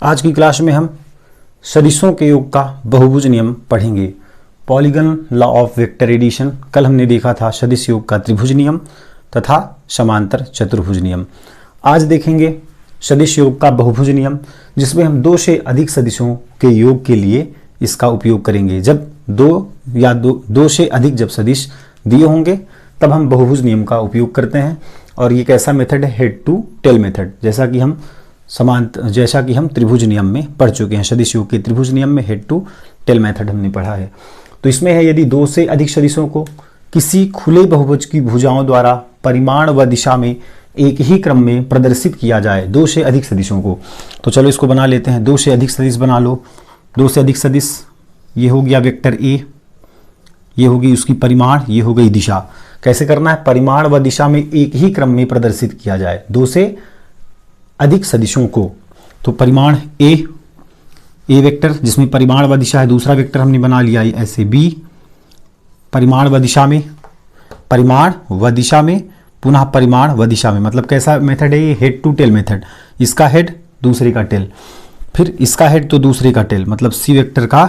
आज की क्लास में हम सदिशों के योग का बहुभुज नियम पढ़ेंगे। Polygon law of vector addition. कल हमने देखा था सदिश योग का त्रिभुज नियम तथा समांतर चतुर्भुज नियम। आज देखेंगे सदिश योग का बहुभुज नियम, जिसमें हम दो से अधिक सदिशों के योग के लिए इसका उपयोग करेंगे। जब दो से अधिक जब सदिश दिए होंगे तब हम बहुभुज नियम का उपयोग करते हैं। और ये कैसा मेथड है? हेड टू टेल मेथड, जैसा कि हम त्रिभुज नियम में पढ़ चुके हैं। सदिश योग के त्रिभुज नियम में हेड टू टेल मेथड हमने पढ़ा है। तो इसमें है, यदि दो से अधिक सदिशों को किसी खुले बहुभुज की भुजाओं द्वारा परिमाण व दिशा में एक ही क्रम में प्रदर्शित किया जाए, दो से अधिक सदिशों को। तो चलो इसको बना लेते हैं। दो से अधिक सदिश बना लो। दो से अधिक सदिश, ये हो गया वेक्टर ए, ये होगी उसकी परिमाण, ये हो गई दिशा। कैसे करना है? परिमाण व दिशा में एक ही क्रम में प्रदर्शित किया जाए दो से अधिक सदिशों को। तो परिमाण ए वेक्टर जिसमें परिमाण व दिशा है, दूसरा वेक्टर हमने बना लिया ऐसे बी, परिमाण व दिशा में, परिमाण व दिशा में, पुनः परिमाण व दिशा में। मतलब कैसा मेथड है ये? Head to tail method. इसका हेड दूसरे का टेल, फिर इसका हेड तो दूसरे का टेल, मतलब सी वेक्टर का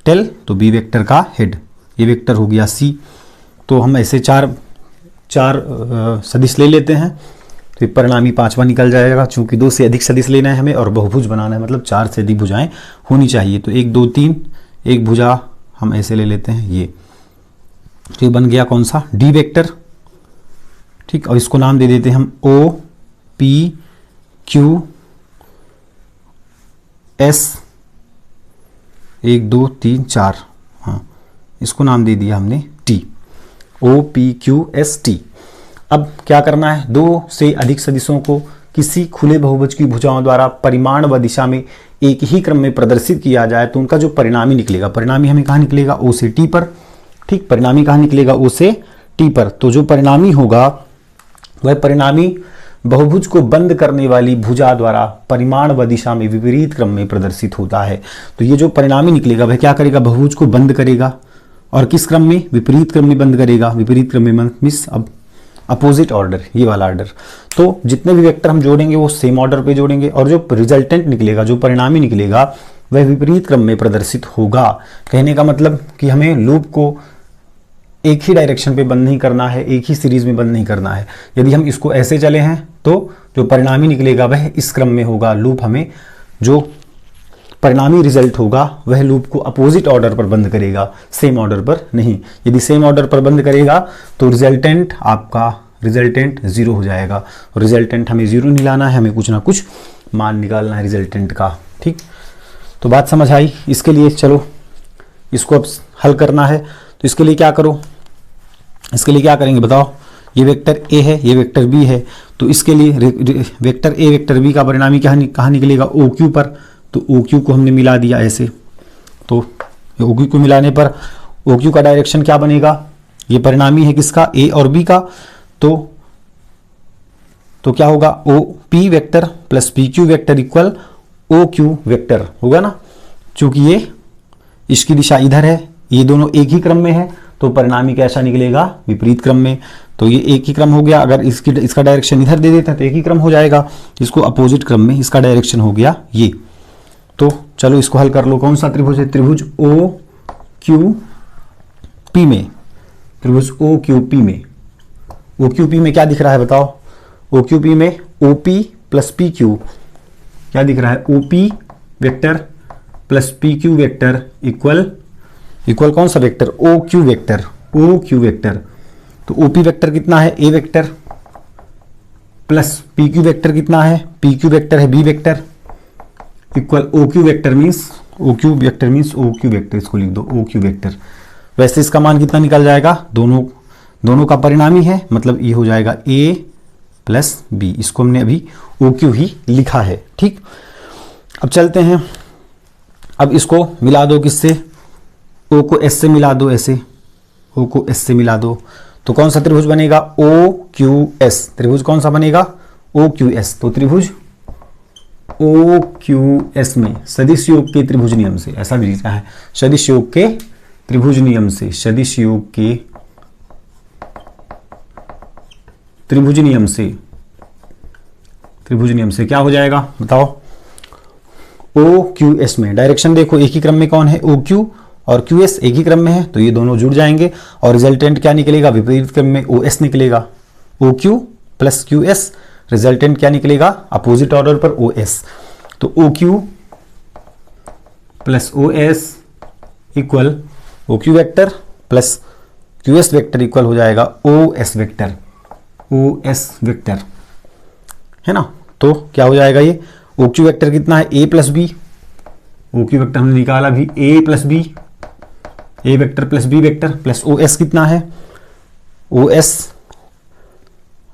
टेल तो बी वेक्टर का हेड। ये वेक्टर हो गया सी। तो हम ऐसे चार सदिश ले लेते हैं, तो परिणामी पांचवा निकल जाएगा। चूंकि दो से अधिक सदिश लेना है हमें और बहुभुज बनाना है, मतलब चार से अधिक भुजाएं होनी चाहिए। तो एक दो तीन, एक भुजा हम ऐसे ले लेते हैं ये। तो ये बन गया कौन सा? D vector. ठीक, और इसको नाम दे देते हैं हम ओ पी क्यू एस, एक दो तीन चार, हाँ इसको नाम दे दिया हमने T, O P Q S T. अब क्या करना है? दो से अधिक सदिशों को किसी खुले बहुभुज की भुजाओं द्वारा परिमाण व दिशा में एक ही क्रम में प्रदर्शित किया जाए, तो उनका जो परिणामी निकलेगा, परिणामी हमें कहाँ निकलेगा? ओ से टी पर। ठीक, परिणामी कहाँ निकलेगा? ओ से टी पर। तो जो परिणामी होगा वह परिणामी बहुभुज को बंद करने वाली भुजा द्वारा परिमाण व दिशा में विपरीत क्रम में प्रदर्शित होता है। तो ये जो परिणामी निकलेगा वह क्या करेगा? बहुभुज को बंद करेगा। और किस क्रम में? विपरीत क्रम में बंद करेगा। विपरीत क्रम में मीन्स अब अपोजिट ऑर्डर, ये वाला ऑर्डर। तो जितने भी वेक्टर हम जोड़ेंगे वो सेम ऑर्डर पे जोड़ेंगे, और जो रिजल्टेंट निकलेगा, जो परिणामी निकलेगा, वह विपरीत क्रम में प्रदर्शित होगा। कहने का मतलब कि हमें लूप को एक ही डायरेक्शन पे बंद नहीं करना है, एक ही सीरीज में बंद नहीं करना है। यदि हम इसको ऐसे चले हैं तो जो परिणामी निकलेगा वह इस क्रम में होगा। लूप हमें जो परिणामी रिजल्ट होगा वह लूप को अपोजिट ऑर्डर पर बंद करेगा, सेम ऑर्डर पर नहीं। यदि सेम ऑर्डर पर बंद करेगा तो रिजल्टेंट जीरो हो जाएगा। और रिजल्टेंट हमें जीरो नहीं लाना है, हमें कुछ ना कुछ मान निकालना है रिजल्टेंट का। ठीक, तो बात समझ आई? इसके लिए चलो इसको अब हल करना है। तो इसके लिए क्या करो? इसके लिए क्या करेंगे बताओ? ये वेक्टर ए है, ये वेक्टर बी है, तो इसके लिए वेक्टर ए वेक्टर बी का परिणामी कहाँ निकलेगा? ओ क्यू पर। तो ओ क्यू को हमने मिला दिया ऐसे। तो ओ क्यू को मिलाने पर ओ क्यू का डायरेक्शन क्या बनेगा? ये परिणामी है किसका? ए और बी का। तो क्या होगा? O P vector plus P Q vector equal O Q vector होगा ना। चूंकि ये इसकी दिशा इधर है, ये दोनों एक ही क्रम में है, तो परिणामी कैसा निकलेगा? विपरीत क्रम में। तो ये एक ही क्रम हो गया। अगर इसका डायरेक्शन इधर दे देते हैं तो एक ही क्रम हो जाएगा। इसको अपोजिट क्रम में इसका डायरेक्शन हो गया ये। तो चलो इसको हल कर लो। कौन सा त्रिभुज है? त्रिभुज ओ क्यू पी में। त्रिभुज ओ क्यू पी में, ओ क्यू पी में क्या दिख रहा है बताओ? ओ क्यू पी में O P plus P Q क्या दिख रहा है? O P vector plus P Q vector equal कौन सा vector? O Q vector. O Q vector. तो ओ पी वेक्टर कितना है? A vector plus P Q vector कितना है? पी क्यू वेक्टर है B vector equal O Q vector means O Q vector. इसको लिख दो ओ क्यू वेक्टर। वैसे इसका मान कितना निकल जाएगा? दोनों का परिणामी है, मतलब ये हो जाएगा ए प्लस बी। इसको हमने अभी ओ क्यू ही लिखा है। ठीक, अब चलते हैं। अब इसको मिला दो किससे? ओ को एस से मिला दो ऐसे, ओ को एस से मिला दो। तो कौन सा त्रिभुज बनेगा? O Q S. त्रिभुज कौन सा बनेगा? O Q S. तो त्रिभुज ओ क्यू एस में सदिश योग के त्रिभुज नियम से, ऐसा भी लिखा है, सदिश योग के त्रिभुज नियम से, सदिश योग के त्रिभुज नियम से क्या हो जाएगा बताओ? ओ क्यू एस में, डायरेक्शन देखो एक ही क्रम में कौन है, ओ क्यू और क्यू एस एक ही क्रम में है, तो ये दोनों जुड़ जाएंगे और रिजल्टेंट क्या निकलेगा, विपरीत क्रम में ओ एस निकलेगा, O Q plus Q S, resultant क्या निकलेगा, अपोजिट ऑर्डर पर ओ एस। तो O Q plus O S equal O Q vector plus Q S vector equal हो जाएगा O S vector, O S vector, है ना। तो क्या हो जाएगा ये, ओ क्यू वेक्टर कितना है, A plus B, O Q vector हमने निकाला भी A plus B, A vector plus B vector plus O S कितना है, ओ एस,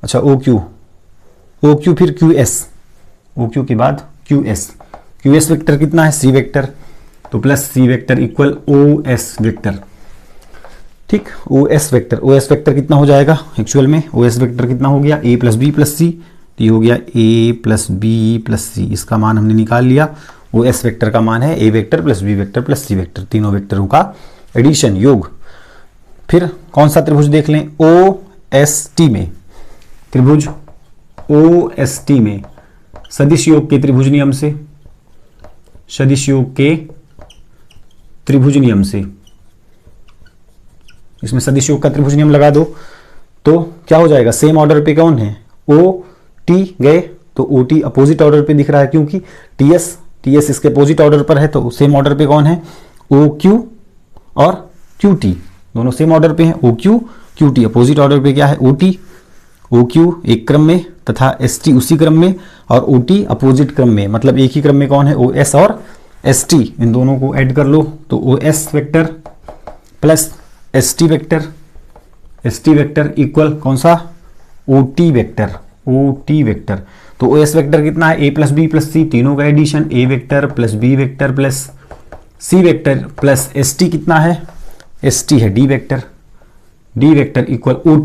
अच्छा ओ क्यू फिर क्यू एस, ओ क्यू के बाद क्यू एस वेक्टर कितना है, सी वेक्टर, तो plus C vector equal O S vector, ठीक। ओ एस वेक्टर कितना हो जाएगा एक्चुअल में, ओ एस वेक्टर कितना हो गया, ए प्लस बी प्लस सी, ये हो गया ए प्लस बी प्लस सी, इसका मान हमने निकाल लिया। ओ एस वेक्टर का मान है A vector plus B vector plus C vector, तीनों वेक्टरों का एडिशन, योग। फिर कौन सा त्रिभुज देख लें, ओ एस टी में, त्रिभुज ओ एस टी में सदिश योग के त्रिभुज नियम से, सदिश योग के त्रिभुज नियम से, इसमें सदिश योग का त्रिभुज नियम लगा दो तो क्या हो जाएगा, सेम ऑर्डर पे कौन है, ओ टी गए, तो ओ टी अपोजिट ऑर्डर पे दिख रहा है क्योंकि टी एस इसके अपोजिट ऑर्डर पर है, तो सेम ऑर्डर पे कौन है, ओ क्यू और क्यू टी, दोनों सेम ऑर्डर पे हैं, O Q Q T, opposite order पे क्या है, ओ टी, ओ क्यू एक क्रम में तथा एस टी उसी क्रम में और ओ टी अपोजिट क्रम में, मतलब एक ही क्रम में कौन है, ओ एस और एस टी, इन दोनों को ऐड कर लो तो O S vector plus S T vector equal कौन सा, ओ टी वेक्टर, तो ओ एस वेक्टर कितना है, A plus B plus C, तीनों का addition, A vector plus B vector plus C vector plus S T कितना है, S T है D vector equal O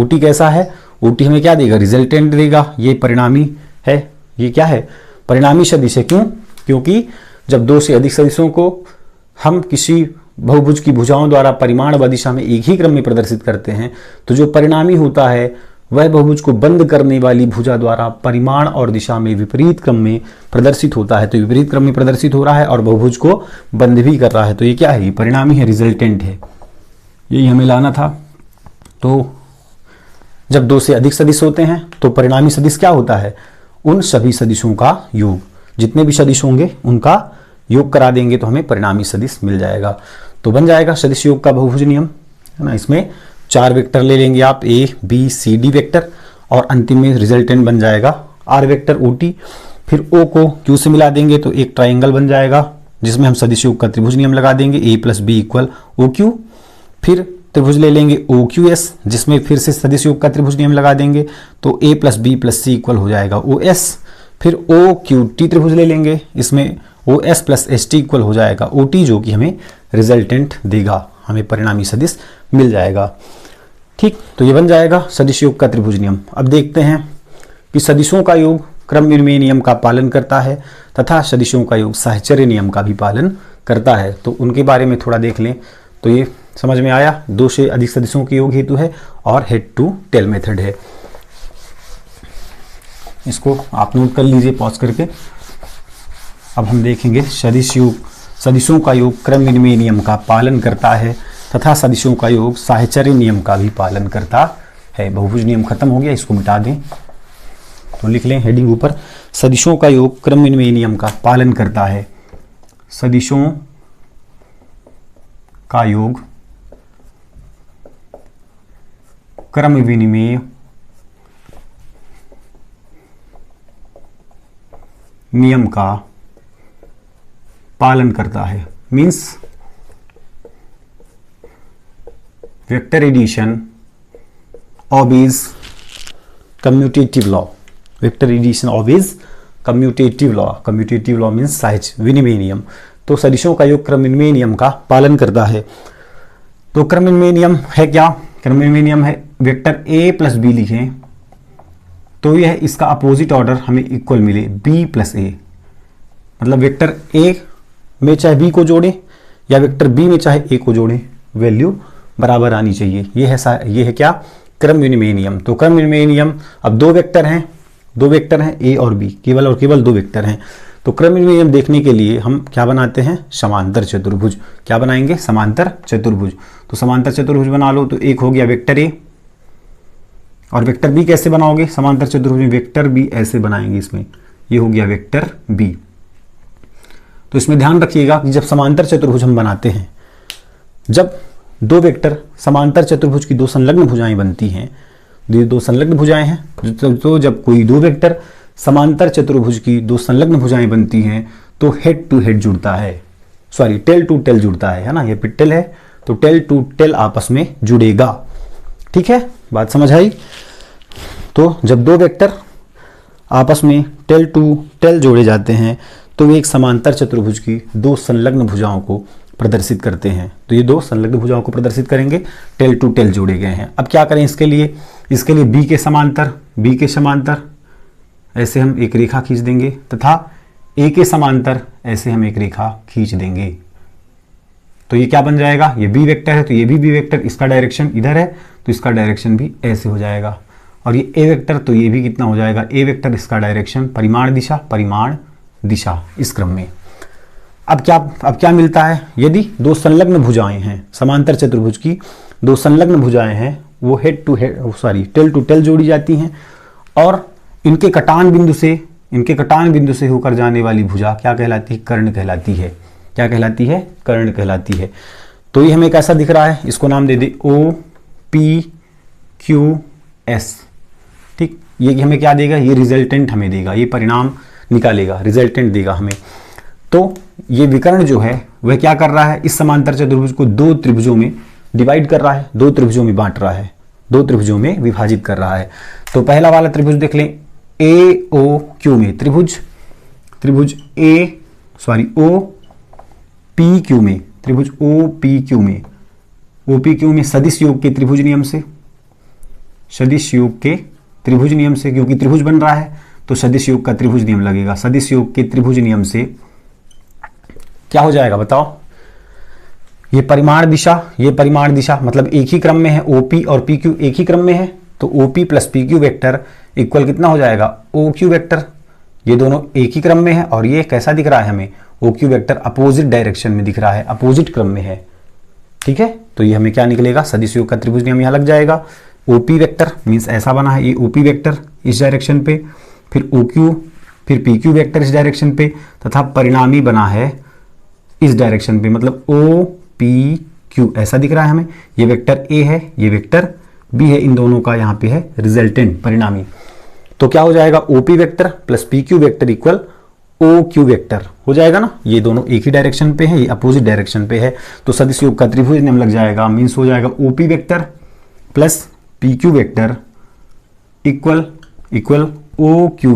T कैसा है, ओ टी हमें क्या देगा, रिजल्टेंट देगा, ये परिणामी है, ये क्या है, परिणामी सदिश है, क्यों, क्योंकि जब दो से अधिक सदिशों को हम किसी बहुभुज की भुजाओं द्वारा परिमाण व दिशा में एक ही क्रम में प्रदर्शित करते हैं तो जो परिणामी होता है वह बहुभुज को बंद करने वाली भुजा द्वारा परिमाण और दिशा में विपरीत क्रम में प्रदर्शित होता है, तो विपरीत क्रम में प्रदर्शित हो रहा है और बहुभुज को बंद भी कर रहा है, तो ये क्या है, ये परिणामी है, रिजल्टेंट है, यही हमें लाना था। तो जब दो से अधिक सदिश होते हैं तो परिणामी सदिश क्या होता है, उन सभी सदिशों का योग, जितने भी सदिश होंगे उनका योग करा देंगे तो हमें परिणामी सदिश मिल जाएगा, तो बन जाएगा सदिश योग का बहुभुज नियम, है ना। इसमें 4 वेक्टर ले लेंगे आप, A B C D vector, और अंतिम में रिजल्टेंट बन जाएगा आर वेक्टर ओ टी, फिर ओ को क्यू से मिला देंगे तो एक ट्राइंगल बन जाएगा जिसमें हम सदिश योग का त्रिभुज नियम लगा देंगे, A plus B equal O Q, फिर त्रिभुज ले लेंगे ओ क्यू एस जिसमें फिर से सदिश योग का त्रिभुज नियम लगा देंगे तो A plus B plus C equal हो जाएगा ओ एस, फिर ओ क्यू टी त्रिभुज ले लेंगे, इसमें O S plus S T equal हो जाएगा ओ टी, जो कि हमें रिजल्टेंट देगा, हमें परिणामी सदिश मिल जाएगा, ठीक। तो ये बन जाएगा सदिश योग का त्रिभुज नियम। अब देखते हैं कि सदिशों का योग क्रम विनिमय नियम का पालन करता है तथा सदिशों का योग साहचर्य नियम का भी पालन करता है, तो उनके बारे में थोड़ा देख लें। तो ये समझ में आया, 2 से अधिक सदिशों के योग हेतु है और हेड टू टेल मेथड है, इसको आप नोट कर लीजिए पॉज करके। अब हम देखेंगे सदिशों का योग क्रम विनिमय नियम का पालन करता है तथा सदिशों का योग साहचर्य नियम का भी पालन करता है। बहुभुज नियम खत्म हो गया, इसको मिटा दें, तो लिख लें हेडिंग ऊपर, सदिशों का योग क्रम विनिमय नियम का पालन करता है, सदिशों का योग क्रम विनिमय नियम का पालन करता है, means vector addition obeys commutative law, vector addition obeys commutative law means साहच विनिमय नियम। तो सदिशों का योग क्रम विनिमय नियम का पालन करता है। तो क्रम विनिमय नियम है क्या, क्रम विनिमय नियम है वेक्टर ए प्लस बी लिखें तो यह इसका अपोजिट ऑर्डर हमें इक्वल मिले बी प्लस ए, मतलब वेक्टर ए में चाहे बी को जोड़ें या वेक्टर बी में चाहे ए को जोड़ें, वैल्यू बराबर आनी चाहिए, ये है क्या, क्रम विनिमय नियम। तो क्रम विनिमय नियम, अब दो वेक्टर हैं ए और बी, केवल और केवल 2 वेक्टर हैं, तो क्रमिक नियम देखने के लिए हम क्या बनाते हैं, समांतर चतुर्भुज। क्या बनाएंगे, समांतर चतुर्भुज। तो समांतर चतुर्भुज बना लो। तो एक हो गया वेक्टर ए, और वेक्टर बी कैसे बनाओगे समांतर चतुर्भुज में, वेक्टर बी ऐसे बनाएंगे इसमें, ये हो गया वेक्टर बी। तो इसमें ध्यान रखिएगा कि जब समांतर चतुर्भुज हम बनाते हैं, जब दो वेक्टर समांतर चतुर्भुज की दो संलग्न भुजाएं बनती हैं, दो संलग्न भुजाएं हैं, तो जब कोई दो वेक्टर समांतर चतुर्भुज की दो संलग्न भुजाएं बनती हैं तो हेड टू हेड जुड़ता है, सॉरी टेल टू टेल जुड़ता है ना, ये पिट्टेल है तो टेल टू टेल आपस में जुड़ेगा। ठीक है, बात समझ आई। तो जब दो वेक्टर आपस में टेल टू टेल जोड़े जाते हैं तो वे एक समांतर चतुर्भुज की दो संलग्न भुजाओं को प्रदर्शित करते हैं। तो ये दो संलग्न भुजाओं को प्रदर्शित करेंगे, टेल टू टेल जोड़े गए हैं। अब क्या करें इसके लिए, इसके लिए बी के समांतर ऐसे हम एक रेखा खींच देंगे, तथा ए के समांतर ऐसे हम एक रेखा खींच देंगे। तो ये क्या बन जाएगा, ये बी वेक्टर है तो ये भी बी वेक्टर, इसका डायरेक्शन इधर है तो इसका डायरेक्शन भी ऐसे हो जाएगा। और ये ए वेक्टर तो ये भी कितना हो जाएगा, ए वेक्टर, इसका डायरेक्शन परिमाण दिशा इस क्रम में। अब क्या मिलता है, यदि दो संलग्न भुजाएं हैं, समांतर चतुर्भुज की दो संलग्न भुजाएं हैं, वो head to head tail to tail जोड़ी जाती हैं, और इनके कटान बिंदु से होकर जाने वाली भुजा क्या कहलाती है, कर्ण कहलाती है। क्या कहलाती है, कर्ण कहलाती है। तो ये हमें कैसा दिख रहा है, इसको नाम दे दे ओ पी क्यू एस। ठीक, ये हमें क्या देगा, ये रिजल्टेंट हमें देगा, ये परिणाम निकालेगा, रिजल्टेंट देगा हमें। तो ये विकर्ण जो है वह क्या कर रहा है, इस समांतर चतुर्भुज को दो त्रिभुजों में डिवाइड कर रहा है, दो त्रिभुजों में बांट रहा है, दो त्रिभुजों में विभाजित कर रहा है। तो पहला वाला त्रिभुज देख लें, ए ओ क्यू में त्रिभुज ओ पी क्यू में, त्रिभुज ओ पी क्यू में सदिश योग के त्रिभुज नियम से, क्योंकि त्रिभुज बन रहा है तो सदिश योग का त्रिभुज नियम लगेगा। सदिश योग के त्रिभुज नियम से क्या हो जाएगा बताओ, ये परिमाण दिशा मतलब एक ही क्रम में है, ओपी और पी क्यू एक ही क्रम में है, तो OP plus P Q vector equal कितना हो जाएगा, ओ क्यू वेक्टर। ये दोनों एक ही क्रम में है, और ये कैसा दिख रहा है हमें, O Q vector opposite direction में दिख रहा है, अपोजिट क्रम में है। ठीक है, तो ये हमें क्या निकलेगा, सदिश योग का त्रिभुज नियम यहां लग जाएगा। ओपी वेक्टर मीन्स ऐसा बना है, ये ओपी वेक्टर इस डायरेक्शन पे, फिर ओ क्यू, फिर पी क्यू वेक्टर इस डायरेक्शन पे, तथा परिणामी बना है इस डायरेक्शन पे, मतलब ओ पी क्यू ऐसा दिख रहा है हमें। ये वेक्टर ए है, ये वेक्टर बी है, इन दोनों का यहाँ पे है रिजल्टेंट, परिणामी। तो क्या हो जाएगा, O P vector plus P Q vector equal O Q vector हो जाएगा ना। ये दोनों एक ही डायरेक्शन पे है, ये अपोजिट डायरेक्शन पे है, तो सदिश योग का त्रिभुज नियम लग जाएगा। मीन्स हो जाएगा O P vector plus P Q vector equal O Q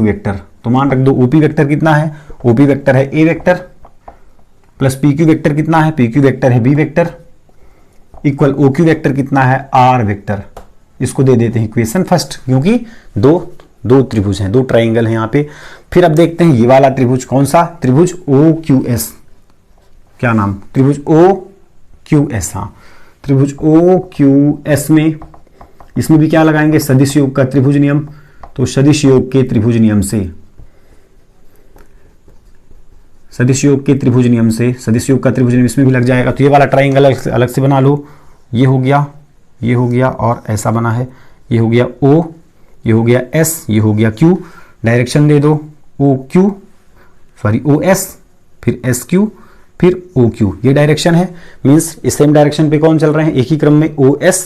vector. तो मान रख दो ओपी वेक्टर कितना है, ओपी वेक्टर है A vector, plus P Q vector कितना है, पी क्यू वेक्टर है B vector, equal O Q vector कितना है, आर वेक्टर। इसको दे देते हैं इक्वेशन फर्स्ट, क्योंकि दो त्रिभुज हैं, दो ट्राइंगल हैं यहाँ पे। फिर अब देखते हैं ये वाला त्रिभुज कौन सा, त्रिभुज ओ क्यू एस, क्या नाम, त्रिभुज ओ क्यू एस। हाँ, त्रिभुज ओ क्यू एस में, इसमें भी क्या लगाएंगे, सदिश योग का त्रिभुज नियम। तो सदिश योग के त्रिभुज नियम से, सदिश योग का त्रिभुज नियम इसमें भी लग जाएगा। तो ये वाला ट्राइंगल अलग से बना लो, ये हो गया और ऐसा बना है, ये हो गया O, ये हो गया S, ये हो गया Q। डायरेक्शन दे दो ओ एस, फिर SQ, फिर OQ, ये डायरेक्शन है। मीन्स इस सेम डायरेक्शन पे कौन चल रहे हैं, एक ही क्रम में OS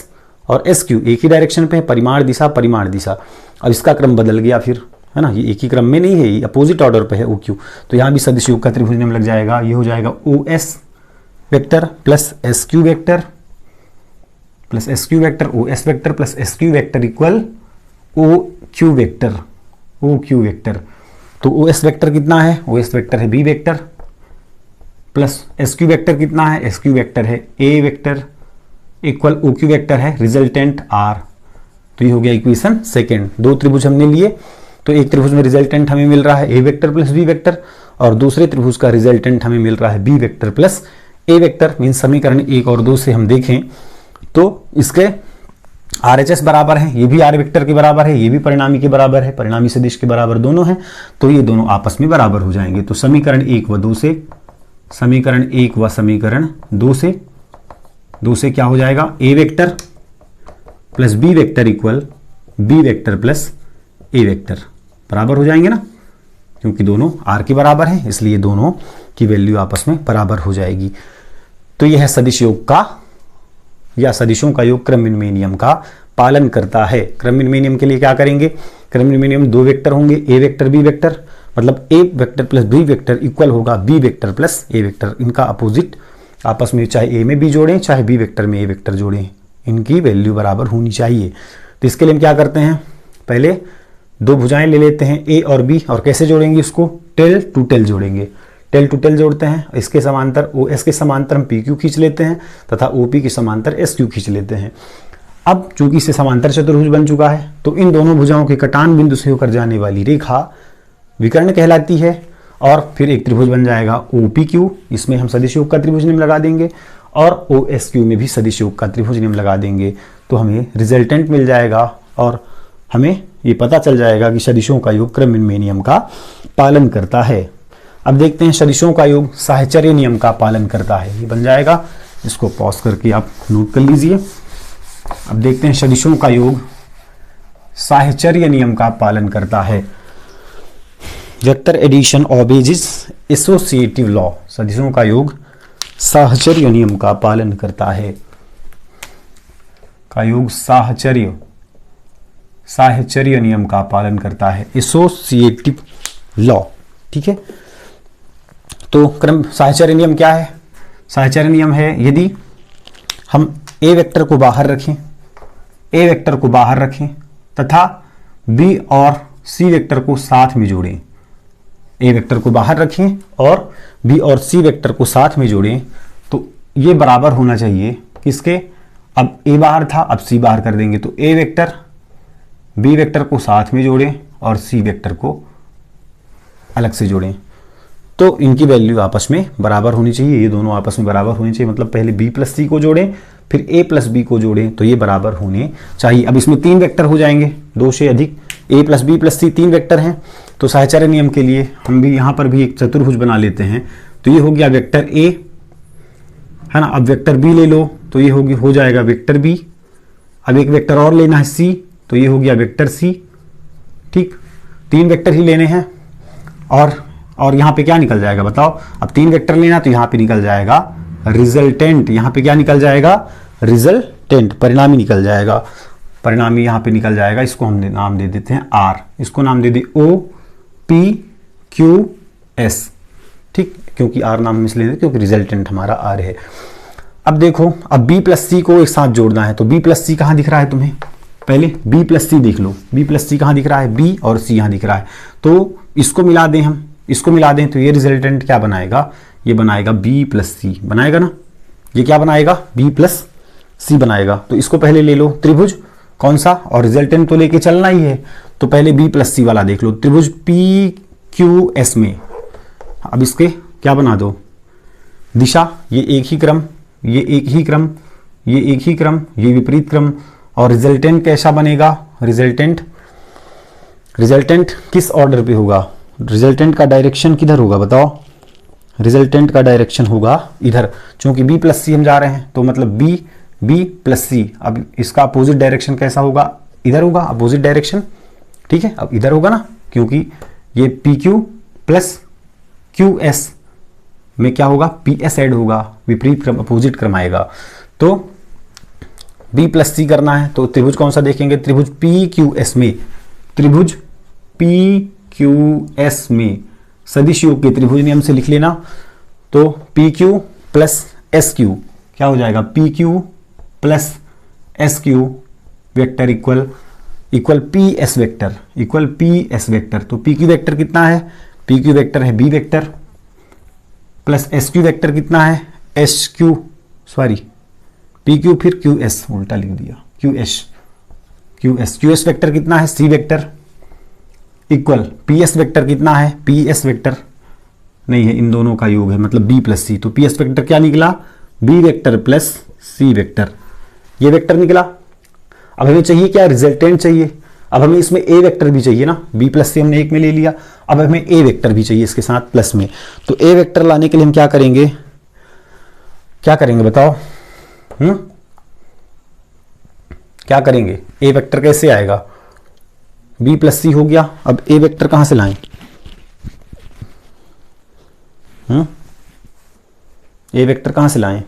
और SQ एक ही डायरेक्शन पे है, परिमाण दिशा। अब इसका क्रम बदल गया फिर, है ना, ये एक ही क्रम में नहीं है, ये अपोजिट ऑर्डर पे है OQ। तो यहाँ भी सदिश योग का त्रिभुज नियम लग जाएगा। ये हो जाएगा OS vector plus SQ vector OS vector plus SQ vector equal OQ vector. तो OS वेक्टर कितना है, OS वेक्टर है B vector, plus SQ vector कितना है, SQ वेक्टर है A vector, equal OQ vector है रिजल्टेंट R। तो ये हो गया इक्वेशन सेकेंड। दो त्रिभुज हमने लिए, तो एक त्रिभुज में रिजल्टेंट हमें मिल रहा है A vector plus B vector, और दूसरे त्रिभुज का रिजल्टेंट हमें मिल रहा है B vector plus A vector. Mean समीकरण 1 और 2 से हम देखें तो इसके RHS बराबर है, ये भी R वेक्टर के बराबर है, ये भी परिणामी के बराबर है, परिणामी सदिश के बराबर दोनों हैं, तो ये दोनों आपस में बराबर हो जाएंगे। तो समीकरण 1 व 2 से, समीकरण 1 व समीकरण 2 से क्या हो जाएगा, A vector plus B vector equal B vector plus A vector बराबर हो जाएंगे ना, क्योंकि दोनों R के बराबर हैं, इसलिए दोनों की वैल्यू आपस में बराबर हो जाएगी। तो यह है सदिश योग का या सदिशों का योग क्रम-विनिमय नियम का पालन करता है। क्रम-विनिमय नियम के लिए क्या करेंगे, क्रम-विनिमय नियम दो वेक्टर होंगे, A वेक्टर B वेक्टर, मतलब A vector plus B vector equal होगा B vector plus A vector. इनका अपोजिट आपस में चाहे A में B जोड़ें चाहे B वेक्टर में A वेक्टर जोड़ें, इनकी वैल्यू बराबर होनी चाहिए। तो इसके लिए हम क्या करते हैं, पहले दो भुजाएं ले लेते हैं A और B, और कैसे जोड़ेंगे उसको, टेल टू टेल जोड़ेंगे। टेल टू टेल जोड़ते हैं, इसके समांतर OS के समांतर हम PQ खींच लेते हैं तथा OP के समांतर SQ खींच लेते हैं। अब चूंकि इससे समांतर चतुर्भुज बन चुका है, तो इन दोनों भुजाओं के कटान बिंदु से होकर जाने वाली रेखा विकर्ण कहलाती है, और फिर एक त्रिभुज बन जाएगा OPQ, इसमें हम सदिश योग का त्रिभुज नियम लगा देंगे, और OSQ में भी सदिश योग का त्रिभुज नियम लगा देंगे। तो हमें रिजल्टेंट मिल जाएगा और हमें ये पता चल जाएगा कि सदिशों का योग क्रम-विनिमय नियम का पालन करता है। अब देखते हैं सदिशों का योग साहचर्य नियम का पालन करता है, ये बन जाएगा, इसको पॉज करके आप नोट कर लीजिए। अब देखते हैं सदिशों का योग साहचर्य नियम का पालन करता है। वेक्टर एडिशन ऑबेजेस एसोसिएटिव लॉ, सदिशों का योग साहचर्य नियम का पालन करता है। का योग साहचर्य नियम का पालन करता है, एसोसिएटिव लॉ, ठीक है। तो क्रम साहचर्य नियम क्या है, साहचर्य नियम है यदि हम A वेक्टर को बाहर रखें, तथा B और C वेक्टर को साथ में जोड़ें, A वेक्टर को बाहर रखें और B और C वेक्टर को साथ में जोड़ें, तो ये बराबर होना चाहिए किसके, अब A बाहर था, अब C बाहर कर देंगे, तो A वेक्टर B वेक्टर को साथ में जोड़ें और C वेक्टर को अलग से जोड़ें, तो इनकी वैल्यू आपस में बराबर होनी चाहिए। ये दोनों आपस में बराबर होनी चाहिए, मतलब पहले B प्लस C को जोड़ें फिर A प्लस B को जोड़ें, तो ये बराबर होने चाहिए। अब इसमें तीन वेक्टर हो जाएंगे, दो से अधिक, A plus B plus C तीन वेक्टर हैं। तो साहचर्य नियम के लिए हम भी यहाँ पर भी एक चतुर्भुज बना लेते हैं। तो ये हो गया वेक्टर A, है ना। अब वेक्टर B ले लो, तो ये हो जाएगा वेक्टर B। अब एक वेक्टर और लेना है C, तो ये हो गया वेक्टर C, ठीक। तीन वेक्टर ही लेने हैं, और यहाँ पे क्या निकल जाएगा बताओ, अब तीन वेक्टर लेना, तो यहाँ पे निकल जाएगा रिजल्टेंट, यहाँ पे क्या निकल जाएगा, रिजल्टेंट, परिणामी निकल जाएगा, परिणामी यहाँ पे निकल जाएगा। इसको हम नाम दे देते हैं R, इसको नाम दे दे OPQS, ठीक, क्योंकि R नाम हम इसलिए देते क्योंकि रिजल्टेंट हमारा R है। अब देखो, अब B प्लस C को एक साथ जोड़ना है, तो B प्लस C कहाँ दिख रहा है तुम्हें, पहले B प्लस C देख लो, B प्लस C कहाँ दिख रहा है, B और C यहाँ दिख रहा है, तो इसको मिला दें, हम इसको मिला दें, तो ये रिजल्टेंट क्या बनाएगा, ये बनाएगा B प्लस C बनाएगा ना, ये क्या बनाएगा, B प्लस C बनाएगा। तो इसको पहले ले लो त्रिभुज, कौन सा, और रिजल्टेंट तो लेके चलना ही है, तो पहले B प्लस C वाला देख लो, त्रिभुज PQS में। अब इसके क्या बना दो, दिशा, ये एक ही क्रम, ये एक ही क्रम, ये एक ही क्रम, ये विपरीत क्रम, और रिजल्टेंट कैसा बनेगा, रिजल्टेंट किस ऑर्डर पे होगा, रिजल्टेंट का डायरेक्शन किधर होगा बताओ, रिजल्टेंट का डायरेक्शन होगा इधर, क्योंकि B प्लस C हम जा रहे हैं, तो मतलब B प्लस C। अब इसका अपोजिट डायरेक्शन कैसा होगा, इधर होगा, अपोजिट डायरेक्शन, ठीक है। अब इधर होगा ना, क्योंकि ये PQ प्लस QS में क्या होगा, PS ऐड होगा, विपरीत क्रम, अपोजिट क्रम आएगा। तो B प्लस C करना है, तो त्रिभुज कौन सा देखेंगे, त्रिभुज PQS में, त्रिभुज PQS में सदिश योग के त्रिभुज नियम से लिख लेना, तो PQ प्लस SQ क्या हो जाएगा, PQ plus SQ vector equal PS vector, equal PS vector. तो PQ वेक्टर कितना है, PQ वेक्टर है B vector, plus SQ vector कितना है, PQ फिर QS, उल्टा लिख दिया, QS वेक्टर कितना है, C vector, equal PS vector कितना है, PS वेक्टर नहीं है, इन दोनों का योग है, मतलब B प्लस C। तो PS वेक्टर क्या निकला, B vector plus C vector, ये वेक्टर निकला। अब हमें चाहिए क्या, रिजल्टेंट चाहिए। अब हमें इसमें ए वेक्टर भी चाहिए ना, बी प्लस सी हमने एक में ले लिया, अब हमें ए वेक्टर भी चाहिए इसके साथ प्लस में। तो ए वेक्टर लाने के लिए हम क्या करेंगे, क्या करेंगे बताओ, क्या करेंगे, ए वेक्टर कैसे आएगा, बी प्लस सी हो गया। अब ए वेक्टर कहां से लाएं, ए वेक्टर कहां से लाएं,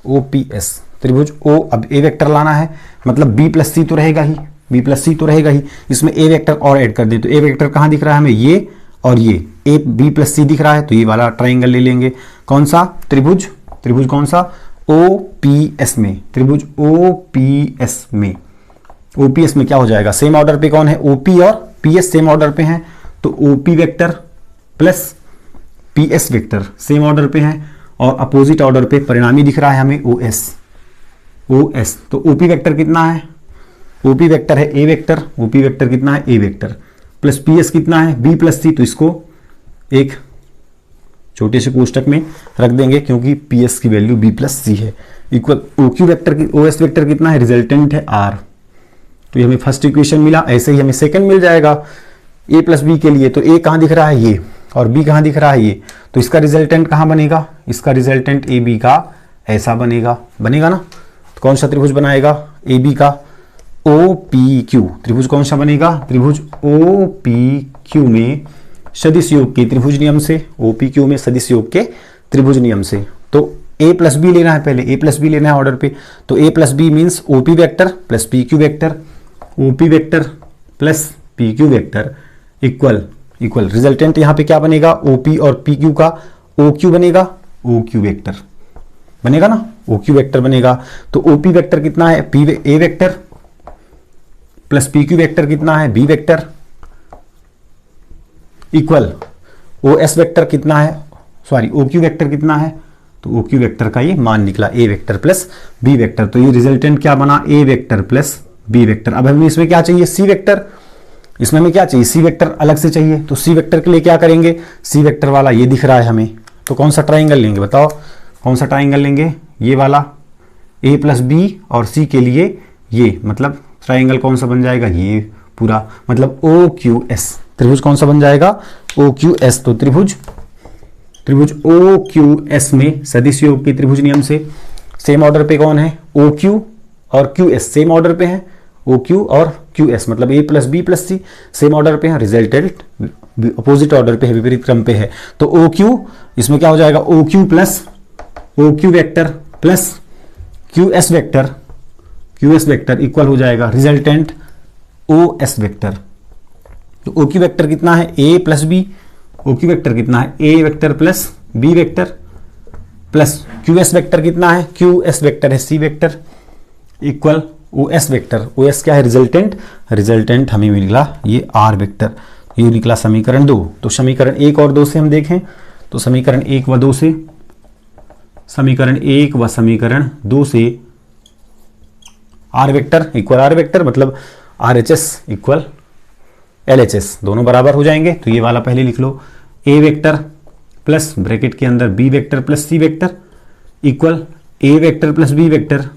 ओ पी एस त्रिभुज ओ। अब ए वेक्टर लाना है मतलब बी प्लस सी तो रहेगा ही, बी प्लस सी तो रहेगा ही, इसमें ए वेक्टर और ऐड कर दे। तो ए वेक्टर कहां दिख रहा है हमें, ये और ये, ए बी प्लस सी दिख रहा है, तो ये वाला ट्राइंगल ले लेंगे। कौन सा, त्रिभुज, त्रिभुज कौन सा, ओ पी एस में, त्रिभुज ओ पी एस में। ओ पी एस में क्या हो जाएगा, सेम ऑर्डर पे कौन है, ओ पी और पी एस सेम ऑर्डर पे हैं, तो O P vector plus P S vector same order पे हैं, और अपोजिट ऑर्डर पे परिणामी दिख रहा है हमें ओ एस, ओ एस। तो ओपी वेक्टर कितना है, ओपी वेक्टर है ए वेक्टर, ओपी वेक्टर कितना है A vector, plus P S कितना है बी प्लस सी। तो इसको एक छोटे से कोष्टक में रख देंगे क्योंकि पी एस की वैल्यू बी प्लस सी है, इक्वल ओ क्यू वेक्टर की, ओ एस वेक्टर कितना है, रिजल्टेंट है आर। तो ये हमें फर्स्ट इक्वेशन मिला, ऐसे ही हमें सेकंड मिल जाएगा ए प्लस बी के लिए। तो ए कहाँ दिख रहा है ये, और बी कहाँ दिख रहा है ये, तो इसका रिजल्टेंट कहाँ बनेगा, इसका रिजल्टेंट ए बी का ऐसा बनेगा, बनेगा ना। तो कौन सा त्रिभुज बनाएगा, ए बी का ओ पी क्यू त्रिभुज कौन सा बनेगा, त्रिभुज ओ पी क्यू में सदिश योग के त्रिभुज नियम से, ओ पी क्यू में सदिश योग के त्रिभुज नियम से। तो ए प्लस बी लेना है, पहले ए प्लस बी लेना है ऑर्डर पे। तो A plus B means O P vector plus P Q vector, O P vector plus P Q vector equal equal resultant यहाँ पे क्या बनेगा, ओ पी और पी क्यू का ओ क्यू बनेगा, ओ क्यू वैक्टर बनेगा ना, ओ क्यू वैक्टर बनेगा। तो ओ पी वैक्टर कितना है, P A vector plus P Q vector कितना है B vector equal O S vector कितना है, सॉरी ओ क्यू वैक्टर कितना है, तो ओ क्यू वैक्टर का ये मान निकला ए वैक्टर प्लस बी वैक्टर। तो ये रिजल्टेंट क्या बना, ए वैक्टर प्लस बी वैक्टर। अब हमें इसमें क्या चाहिए, सी वैक्टर, इसमें हमें क्या चाहिए, सी वेक्टर अलग से चाहिए। तो सी वेक्टर के लिए क्या करेंगे, सी वेक्टर वाला ये दिख रहा है हमें, तो कौन सा ट्राइंगल लेंगे बताओ, कौन सा ट्राइंगल लेंगे, ये वाला ए प्लस बी, और सी के लिए ये, मतलब ट्राइंगल कौन सा बन जाएगा, ये पूरा, मतलब ओ क्यू एस त्रिभुज कौन सा बन जाएगा, ओ क्यू एस। तो त्रिभुज त्रिभुज ओ क्यू एस में सदिश योग के त्रिभुज नियम से सेम ऑर्डर पे कौन है, ओ क्यू और क्यू एस सेम ऑर्डर पे है, ओ क्यू और क्यू एस मतलब ए प्लस बी प्लस सी सेम ऑर्डर पे है, रिजल्टेंट अपोजिट ऑर्डर पे है, विपरीत क्रम पे है। तो ओ क्यू इसमें क्या हो जाएगा, O Q plus O Q vector plus Q S vector equal हो जाएगा रिजल्टेंट ओ एस वेक्टर। तो ओ क्यू वेक्टर कितना है A plus B, O Q vector कितना है A vector plus B vector plus Q S vector कितना है, Q S vector है C vector equal O S vector. O S क्या है, रिजल्टेंट, रिजल्टेंट हमें निकला ये आर वेक्टर, ये निकला समीकरण 2। तो समीकरण 1 और 2 से हम देखें तो समीकरण 1 व 2 से, समीकरण 1 व समीकरण 2 से R vector equal R vector मतलब R H S equal L H S, दोनों बराबर हो जाएंगे। तो ये वाला पहले लिख लो, ए वेक्टर प्लस ब्रैकेट के अंदर B vector plus C vector equal A vector plus B vector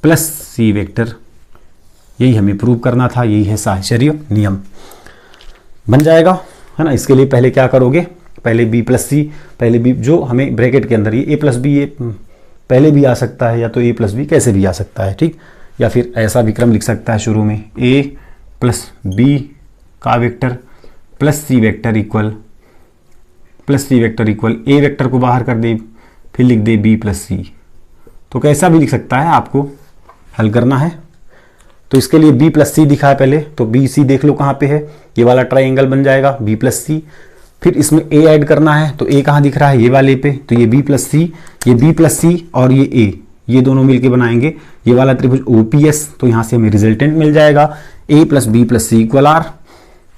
plus C vector. यही हमें प्रूव करना था, यही है साहचर्य नियम, बन जाएगा है ना। इसके लिए पहले क्या करोगे, पहले बी प्लस सी, पहले बी जो हमें ब्रैकेट के अंदर ये ए प्लस बी, ये पहले भी आ सकता है या तो ए प्लस बी कैसे भी आ सकता है, ठीक, या फिर ऐसा विक्रम लिख सकता है शुरू में ए प्लस बी का vector plus C vector equal A vector को बाहर कर दे, फिर लिख दे बी प्लस सी। तो कैसा भी लिख सकता है, आपको हल करना है। तो इसके लिए b प्लस सी दिखा है पहले, तो बी सी देख लो कहाँ पे है, ये वाला ट्राइंगल बन जाएगा b प्लस सी। फिर इसमें a ऐड करना है, तो a कहाँ दिख रहा है, ये वाले पे, तो ये b प्लस सी, ये b प्लस सी और ये a, ये दोनों मिलके बनाएंगे ये वाला त्रिभुज OPS। तो यहाँ से हमें रिजल्टेंट मिल जाएगा a plus B plus C equal R.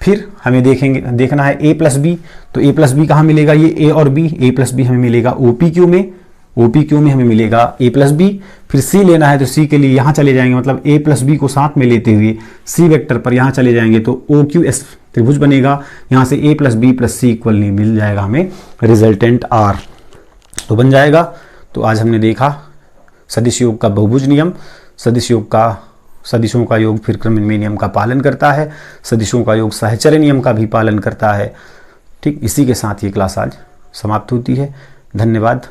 फिर हमें देखना है a प्लस बी, तो a प्लस बी कहाँ मिलेगा, ये a और b, a प्लस बी हमें मिलेगा OPQ में, OPQ में हमें मिलेगा a प्लस बी। फिर c लेना है, तो c के लिए यहाँ चले जाएंगे, मतलब a प्लस बी को साथ में लेते हुए c वेक्टर पर यहाँ चले जाएंगे, तो OQS त्रिभुज बनेगा। यहाँ से a plus B plus C equal नहीं मिल जाएगा हमें रिजल्टेंट r, तो बन जाएगा। तो आज हमने देखा सदिश योग का बहुभुज नियम, सदिशों का योग फिर क्रमन्वय नियम का पालन करता है, सदिशों का योग साहचर्य नियम का भी पालन करता है। ठीक, इसी के साथ ये क्लास आज समाप्त होती है। धन्यवाद।